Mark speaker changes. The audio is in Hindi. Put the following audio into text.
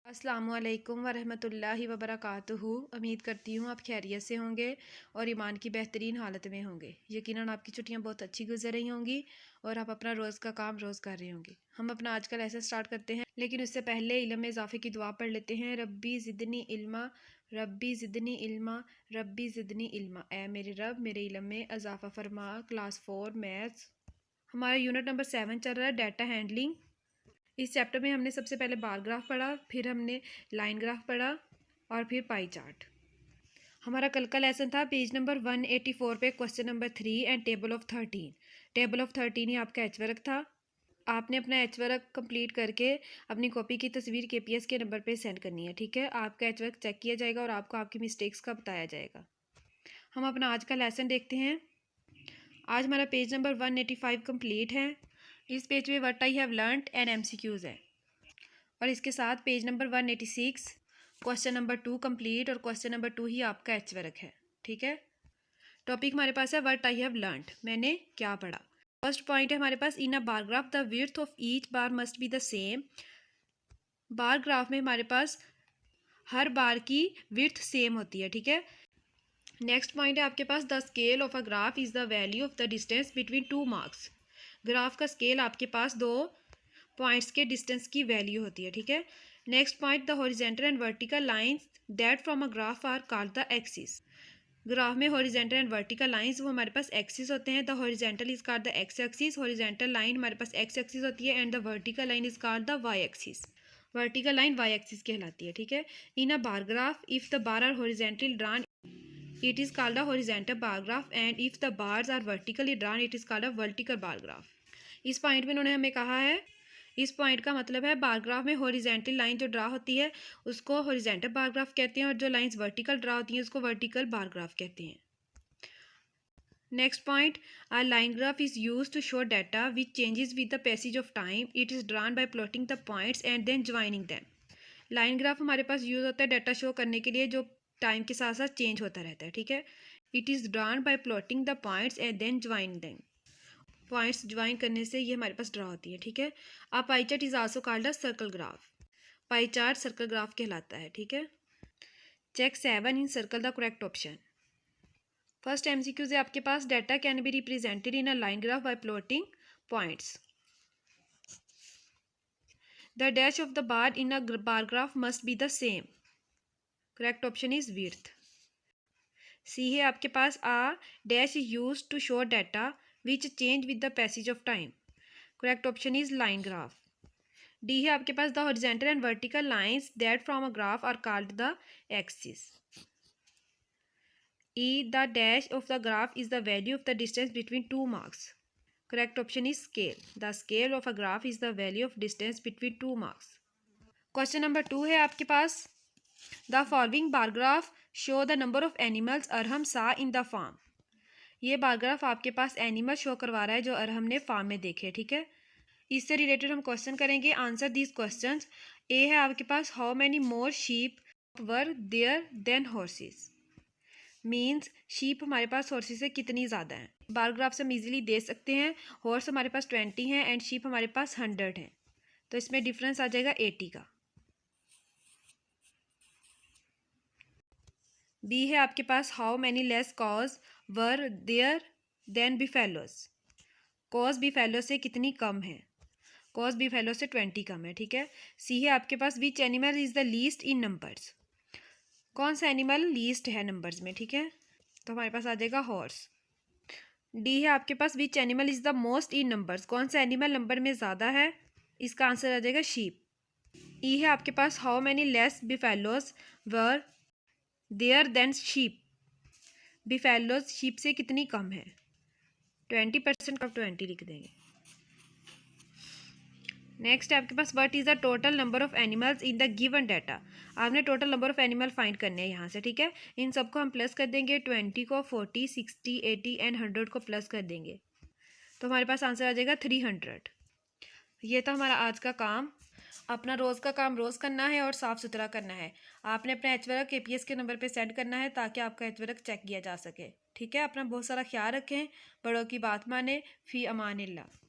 Speaker 1: अस्सलामुअलैकुम वरहमतुल्लाहि वबरकातुहू। उम्मीद करती हूँ आप खैरियत से होंगे और ईमान की बेहतरीन हालत में होंगे। यकीनन आपकी छुट्टियाँ बहुत अच्छी गुजर रही होंगी और आप अपना रोज़ का काम रोज़ कर रहे होंगे। हम अपना आज का लेसन स्टार्ट करते हैं, लेकिन उससे पहले इल्म में इजाफे की दुआ पढ़ लेते हैं। रब्बी ज़िदनी इल्मा, रब्बी ज़िदनी इल्मा, रब्बी ज़िदनी इल्मा। ए मेरे रब, मेरे इल्म में इजाफा फरमा। क्लास 4 मैथ्स, हमारा यूनिट नंबर 7 चल रहा है, डाटा हैंडलिंग। इस चैप्टर में हमने सबसे पहले बार ग्राफ पढ़ा, फिर हमने लाइन ग्राफ पढ़ा और फिर पाई चार्ट। हमारा कल का लेसन था पेज नंबर 184 पे question number 3 and table of 13। Table of 13 ही आपका एच वर्क था। आपने अपना एच वर्क कंप्लीट करके अपनी कॉपी की तस्वीर KPS के नंबर पे सेंड करनी है, ठीक है। आपका एच वर्क चेक किया जाएगा और आपको आपकी मिस्टेक्स का बताया जाएगा। हम अपना आज का लेसन देखते हैं। आज हमारा पेज नंबर 185 कंप्लीट है। इस पेज में what I have learned and MCQs है और इसके साथ page number 186 question number 2 complete और क्वेश्चन नंबर 2 ही आपका एच वर्क है, ठीक है। टॉपिक हमारे पास है व्हाट आई हैव लर्नड, मैंने क्या पढ़ा। फर्स्ट पॉइंट है हमारे पास, in a bar graph the width of each bar must be the same. Bar graph में हमारे पास हर बार की विड्थ सेम होती है, ठीक है। नेक्स्ट पॉइंट है आपके पास, the scale of a graph is the value of the distance between 2 marks. Graph का स्केल आपके पास 2 पॉइंट्स के डिस्टेंस की वैल्यू होती है, ठीक है। Next point, the horizontal and vertical lines that from a graph are called the axis. Graph में हॉरिजेंटल एंड वर्टिकल लाइंस वो हमारे पास एक्सिस होते हैं। The horizontal is called the X axis, horizontal line हमारे पास एक्स एक्सिस होती है, and the vertical line is called the Y axis. Vertical line Y axis कहलाती है, ठीक है। In a bar graph if the bar are horizontally drawn it is called a horizontal bar graph and if the bars are vertically drawn it is called a vertical bar graph। इस पॉइंट में उन्होंने हमें कहा है, इस पॉइंट का मतलब है बार ग्राफ में हॉरिजेंटल लाइन जो ड्रा होती है उसको हॉरिजेंटल बार ग्राफ कहते हैं और जो लाइंस वर्टिकल ड्रा होती हैं उसको वर्टिकल बार ग्राफ कहते हैं। Next point, a line graph is used to show data which changes with the passage of time. It is drawn by plotting the points and then joining them। Line graph हमारे पास यूज होता है डाटा शो करने के लिए जो टाइम के साथ साथ चेंज होता रहता है, ठीक है। It is drawn by plotting the points and then join them. Points join करने से ये हमारे पास ड्रा होती है, ठीक है। A pie chart is also called a circle graph. Pie chart circle graph कहलाता है, ठीक है। Check 7 in circle the correct option. First MCQ है आपके पास, data can be represented in a line graph by plotting points. The dash of the bar in a bar graph must be the same. Correct option is width. C है आपके पास, a dash is use to show data which change with the passage of time. Correct option is line graph. D है आपके पास, the horizontal and vertical lines that from a graph are called the axis. E, the dash of the graph is the value of the distance between 2 marks. Correct option is scale. The scale of a graph is the value of distance between 2 marks. Question number 2 है आपके पास, the following bar graph show the number of animals Arham saw in the farm. ये बार ग्राफ आपके पास एनिमल शो करवा रहा है जो अरहम ने फार्म में देखे, ठीक है। इससे रिलेटेड हम क्वेश्चन करेंगे, आंसर दीज क्वेश्चंस। ए है आपके पास, how many more sheep were there than horses. Means sheep हमारे पास हॉर्सेस से कितनी ज़्यादा है। बार ग्राफ से हम इजीली दे सकते हैं, हॉर्स हमारे पास 20 हैं एंड शीप हमारे पास 100 हैं, तो इसमें डिफरेंस आ जाएगा 80 का। बी है आपके पास, how many less cows were there than buffaloes. Cows buffalo से कितनी कम है, कॉज बिफेलो से 20 कम है, ठीक है। सी है आपके पास, which animal is the least in numbers. कौन सा एनिमल लीस्ट है नंबर्स में, ठीक है, तो हमारे पास आ जाएगा हॉर्स। डी है आपके पास, which animal is the most in numbers. कौन सा एनिमल नंबर में ज़्यादा है, इसका आंसर आ जाएगा शीप। ई है आपके पास, how many less buffaloes were there than sheep. Buffaloes sheep से कितनी कम है, 20% का 20 लिख देंगे। नेक्स्ट है आपके पास, what is the total number of animals in the given data. आपने total number of animal find करने हैं यहाँ से, ठीक है। इन सबको हम प्लस कर देंगे, 20 को 40, 60, 80 एंड 100 को प्लस कर देंगे, तो हमारे पास आंसर आ जाएगा 300। ये था हमारा आज का काम। अपना रोज़ का काम रोज़ करना है और साफ़ सुथरा करना है। आपने अपना एच वर्क KPS के नंबर पे सेंड करना है ताकि आपका एच वर्क चेक किया जा सके, ठीक है। अपना बहुत सारा ख्याल रखें, बड़ों की बात माने। फ़ी अमानिल्लाह।